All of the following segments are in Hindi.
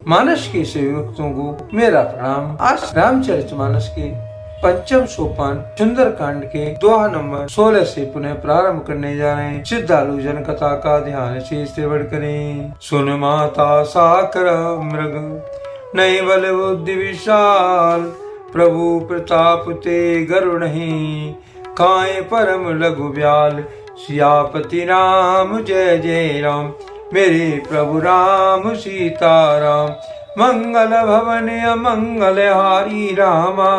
मानस के सेवकों को मेरा प्रणाम। आज रामचरितमानस के पंचम सोपान सुंदर कांड के दोहा नंबर 16 से पुनः प्रारंभ करने जा रहे हैं। श्रद्धालु जन कथा का ध्यान से श्रवण करें। सुन माता साकर मृग नहीं बल बुद्धि विशाल, प्रभु प्रताप ते गरुड़ नहीं, काए परम लघु ब्याल। सियापति राम जय जय राम, मेरे प्रभु राम सीताराम। मंगल भवन अमंगल हारी रामा,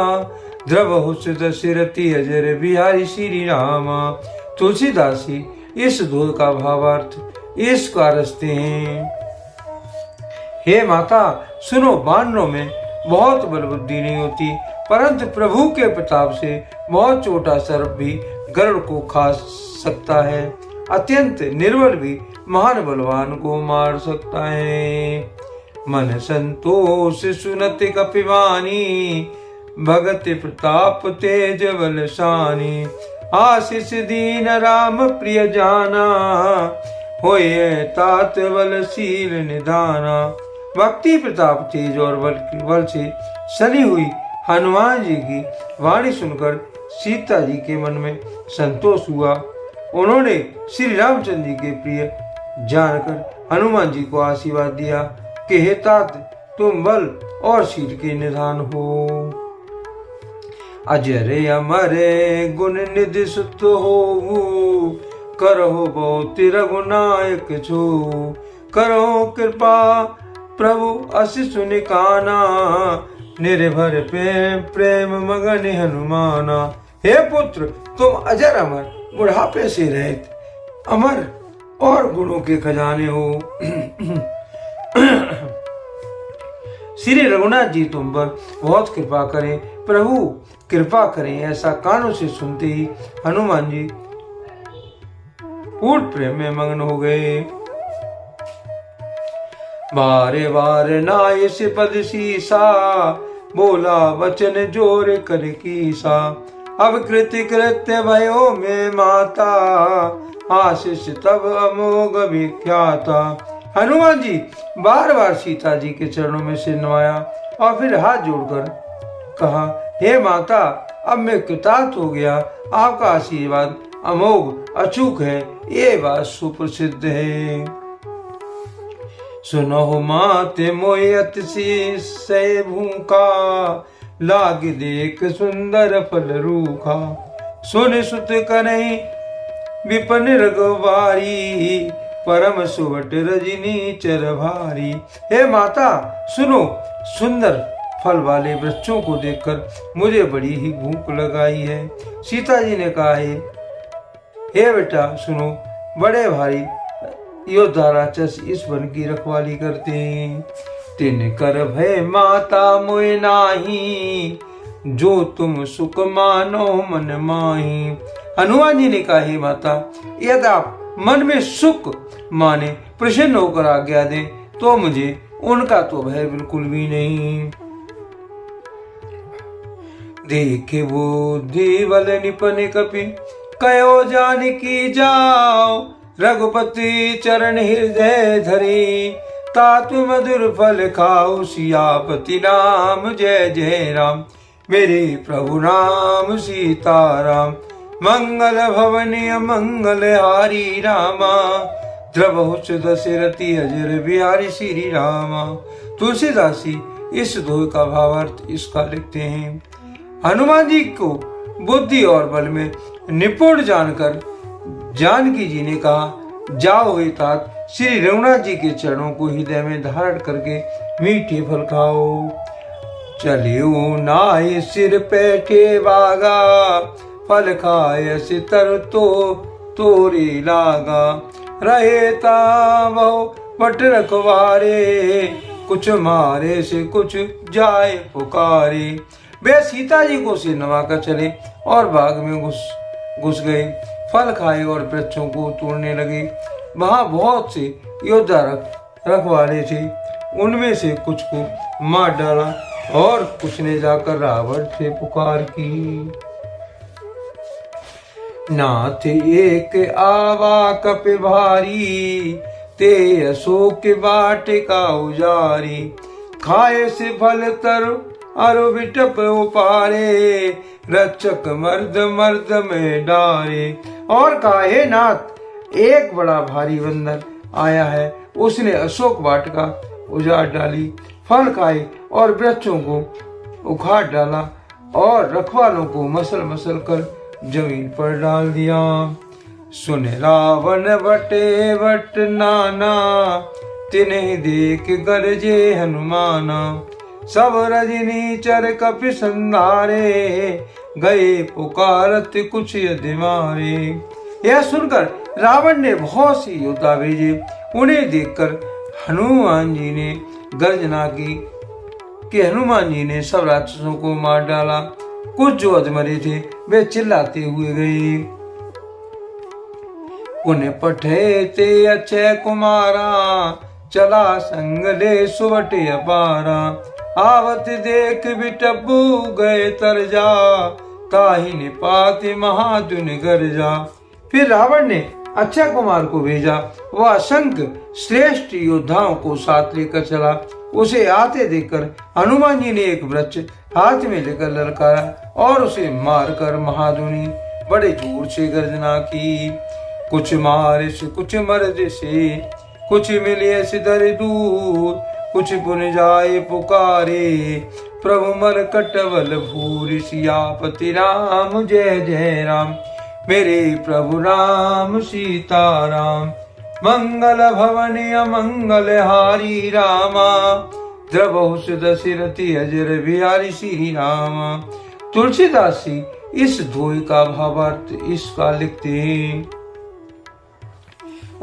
द्रव दशरथी अजर बिहारी श्री रामा। तुलसीदास जी इस दोह का भावार्थ इस का रचते हैं। हे माता सुनो, बानरों में बहुत बल बुद्धि नहीं होती, परंतु प्रभु के प्रताप से बहुत छोटा सर्प भी गरुड़ को खा सकता है। अत्यंत निर्बल भी महान बलवान को मार सकता है। मन संतोष सुनत कपिवानी, भगत प्रताप तेज बलशानी। आशीष दीन राम प्रिय जाना, होए तात बलशील निधाना। भक्ति प्रताप तेज और बल से सनी हुई हनुमान जी की वाणी सुनकर सीता जी के मन में संतोष हुआ। उन्होंने श्री रामचंद्र जी के प्रिय जानकर हनुमान जी को आशीर्वाद दिया कि हे तात, तुम बल और शील के निधान हो। अजरे अमरे गुण निधि सुत हो, करो बहुत रघुनायक छो। करो कृपा प्रभु अस सुनिकाना, निर्भर प्रेम मगन हनुमाना। हे पुत्र, तुम अजर अमर बुढ़ापे से रहित अमर और गुणों के खजाने हो। श्री रघुनाथ जी तुम पर बहुत कृपा करें, प्रभु कृपा करें। ऐसा कानों से सुनते ही हनुमान जी पूर्ण प्रेम में मग्न हो गए। बारे बार नाय से पद सीसा, बोला वचन जोर कर कीसा। अब कृति कृत्य भयो में माता, आशीष तब अमोघ विख्याता। हनुमान जी बार बार सीता जी के चरणों में सिर नवाया और फिर हाथ जोड़कर कहा, हे माता, अब मैं कृतार्थ हो गया। आपका आशीर्वाद अमोघ अचूक है, ये बात सुप्रसिद्ध है। सुनो माते मोयत से भूखा, लाग देख सुंदर फल रूखा। सुन सुत करें विपन रघुवारी, परम सुवट रजनी चर भारी। हे माता सुनो, सुंदर फल वाले वृक्षों को देखकर मुझे बड़ी ही भूख लगाई है। सीता जी ने कहा है, हे बेटा सुनो, बड़े भारी योद्धा राक्षस इस वन की रखवाली करते हैं। तिन कर भय माता मोय नाही, जो तुम सुख मानो मन माही। हनुमान जी ने कहा, हे माता, यदि आप मन में सुख माने प्रसन्न होकर आज्ञा दें तो मुझे उनका तो भय बिल्कुल भी नहीं। देखे बुद्धि बल निपन कपि, कयो जानकी जाओ। रघुपति चरण हृदय धरी, तात मधुर फल खाओ। सियापति राम जय जय राम, मेरे प्रभु राम सीताराम। मंगल भवन अमंगल हारी रामा, द्रवहुष दशरथी अजर बिहारी श्री रामा। तुलसीदास जी इस दोहे का भावार्थ इसका लिखते हैं। हनुमान जी को बुद्धि और बल में निपुण जानकर जानकी जी ने कहा, जाओ हे तात, श्री रघुनाथ जी के चरणों को हृदय में धारण करके मीठे फल खाओ। चलियो नाय सिर पैठे बागा, फल खाए सितर तोरे लागा। रहे तावो बट रखवारे, कुछ मारे से कुछ जाए पुकारे। वे सीता जी को सिर नवाकर चले और बाग में घुस गए। फल खाए और वृक्षों को तोड़ने लगे। वहां बहुत से योद्धा रखवाले थे, उनमें से कुछ को मार डाला और कुछ ने जाकर रावण से पुकार की। नाथ एक आवा कपि भारी, ते अशोक वाटिका उजारी। खाए से फल तरु अरु बिटप उपारे, रक्षक मर्द मर्द में डारे। और कहा, हे नाथ, एक बड़ा भारी बंदर आया है, उसने अशोक वाटिका उजाड़ डाली, फल खाए और वृक्षों को उखाड़ डाला और रखवालों को मसल मसल कर जमीन पर डाल दिया। सुन रावण बटे बट नाना, तिन्हें देख गरजे हनुमाना। सब रजनी चर कपि संधारे, गए पुकारत कुछ यदि मारे। यह सुनकर रावण ने बहुत सी योद्धा भेजे। उन्हें देखकर हनुमान जी ने गर्जना की कि हनुमान जी ने सब राक्षसों को मार डाला। कुछ जो अधमरे थे वे चिल्लाते हुए गए। उन्हें पठे ते अक्षय कुमारा, चला संग ले सुवटे अपारा। आवत देख बिटपू गए तरजा, ताहि निपाति महादुन गरजा। फिर रावण ने अक्षय कुमार को भेजा। वह असंख्य श्रेष्ठ योद्धाओं को साथ लेकर चला। उसे आते देखकर हनुमान जी ने एक वृक्ष हाथ में लेकर ललकारा और उसे मारकर महादुनी बड़े जोर से गर्जना की। कुछ मारिस कुछ मर्द से, कुछ मिले सिधर दूर। कुछ पुन जाए पुकारे, प्रभु मर कटवल भूरि। सियापति राम जय जय राम, मेरे प्रभु राम सीताराम। मंगल भवन अमंगल हारी रामा, द्रवहु दशरथी अजर बिहारी श्री रामा। तुलसीदास जी इस दोहे का भावार्थ इसका लिखते हैं।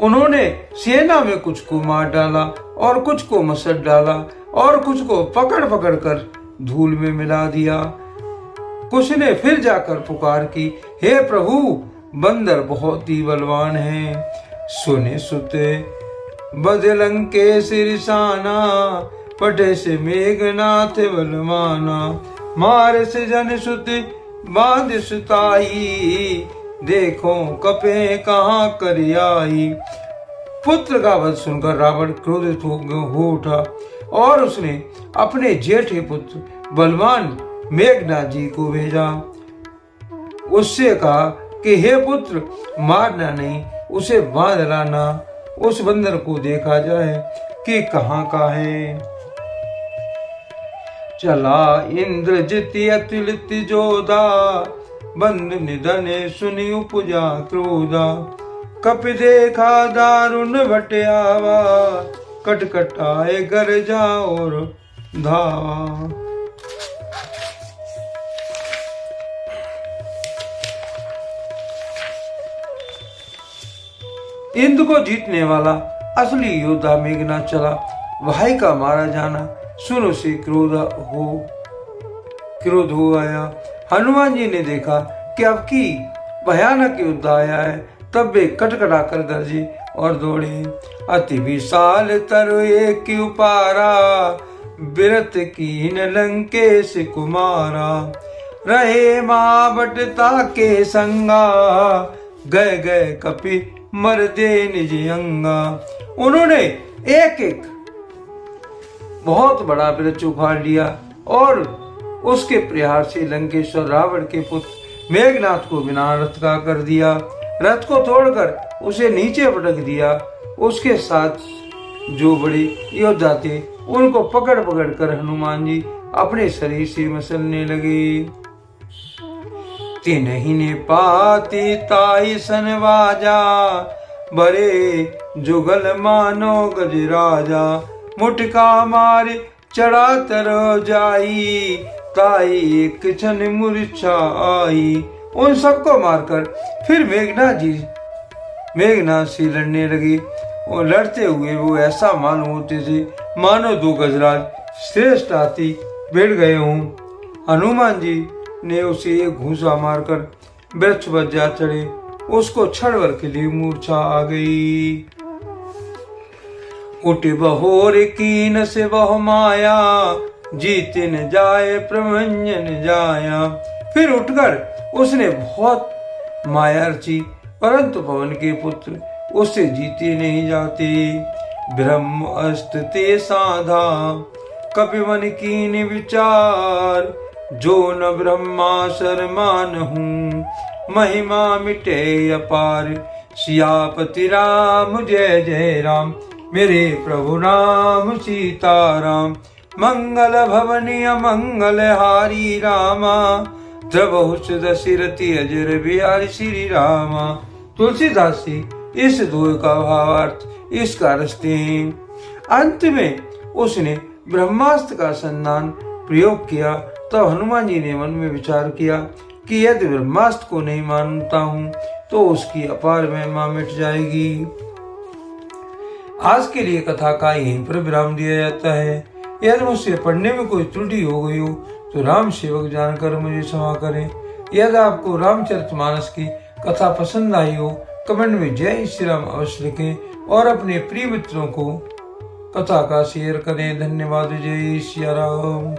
उन्होंने सेना में कुछ को मार डाला और कुछ को मसट डाला और कुछ को पकड़ पकड़ कर धूल में मिला दिया। कुछ ने फिर जाकर पुकार की, हे प्रभु, बंदर बहुत ही बलवान है। सुने सुते बदलंके सिरसाना, पटे से मेघनाथ बलवाना। मार से जन सुते बांध सुताई, देखो कपे कहाँ कर आई। पुत्र का वध सुनकर रावण क्रोधित हो उठा और उसने अपने जेठे पुत्र बलवान मेघनाथ जी को भेजा। उससे कहा कि हे पुत्र, मारना नहीं, उसे बांध लाना। उस बंदर को देखा जाए कि कहाँ का है। चला इंद्रजित अतुलित जोधा, बंद निधन सुनि उपजा क्रोधा। कपि देखा दारुण भटियावा, कटकटाए गरजा और धावा। इंद्र को जीतने वाला असली योद्धा मेघनाथ चला। भाई का मारा जाना सुन उसे क्रोध हो आया। हनुमान जी ने देखा कि अब की भयानक युद्ध आया है, तब वे कटकटा कर गरजे और दौड़े। अति विशाल तरु एक उपारा, बिरत कीन लंकेश कुमारा। रहे महाबटता के संगा, गए गए कपि मर दे निज अंगा। उन्होंने एक एक बहुत बड़ा वृक्ष उखाड़ लिया और उसके प्रहार से लंकेश्वर रावण के पुत्र मेघनाथ को बिना रथ का कर दिया। रथ को तोड़कर उसे नीचे पटक दिया। उसके साथ जो बड़े योद्धा थे उनको पकड़ पकड़ कर हनुमान जी अपने शरीर से मसलने लगे। तिन्हि ने पाती ताई सनवाजा, बरे जुगल मानो गजराजा। मुटका मारे चढ़ा तरो जाई, ताई एक क्षण मूर्छा आई। उन सबको मारकर फिर मेघनाथ से लड़ने लगे। और लड़ते हुए वो ऐसा मालूम होते थे मानो दो गजराज श्रेष्ठ हाथी भिड़ गए हों। हनुमान जी ने उसे एक घूंसा मारकर वृक्ष पर जा चढ़े। उसको क्षणभर के लिए मूर्छा आ गई। उठ बहोर कीन से बह माया, जीतिन जाए प्रभंजन जाया। फिर उठकर उसने बहुत माया रची, परंतु पवन के पुत्र उससे जीते नहीं जाते। ब्रह्म अस्त्र ते साधा, कपिवन कीन विचार, जो न ब्रह्मा शर्मान हूँ, महिमा मिटे अपार। सियापति राम जय जय राम, मेरे प्रभु राम सीताराम। मंगल भवनी मंगल हारी रामा, द्रवहुस दशरथी अजर बिहारी श्री रामा। तुलसीदास जी इस दोहे का भावार्थ इसका रचते हैं। अंत में उसने ब्रह्मास्त्र का संधान प्रयोग किया। तब हनुमान जी ने मन में विचार किया कि यदि ब्रह्मास्त्र को नहीं मानता हूँ तो उसकी अपार महिमा मिट जाएगी। आज के लिए कथा का यहीं पर विराम दिया जाता है। यदि मुझसे पढ़ने में कोई त्रुटि हो गई हो तो राम सेवक जानकर मुझे क्षमा करें। यदि आपको रामचरितमानस की कथा पसंद आई हो, कमेंट में जय श्री राम अवश्य लिखें और अपने प्रिय मित्रों को कथा का शेयर करें। धन्यवाद। जय श्री राम।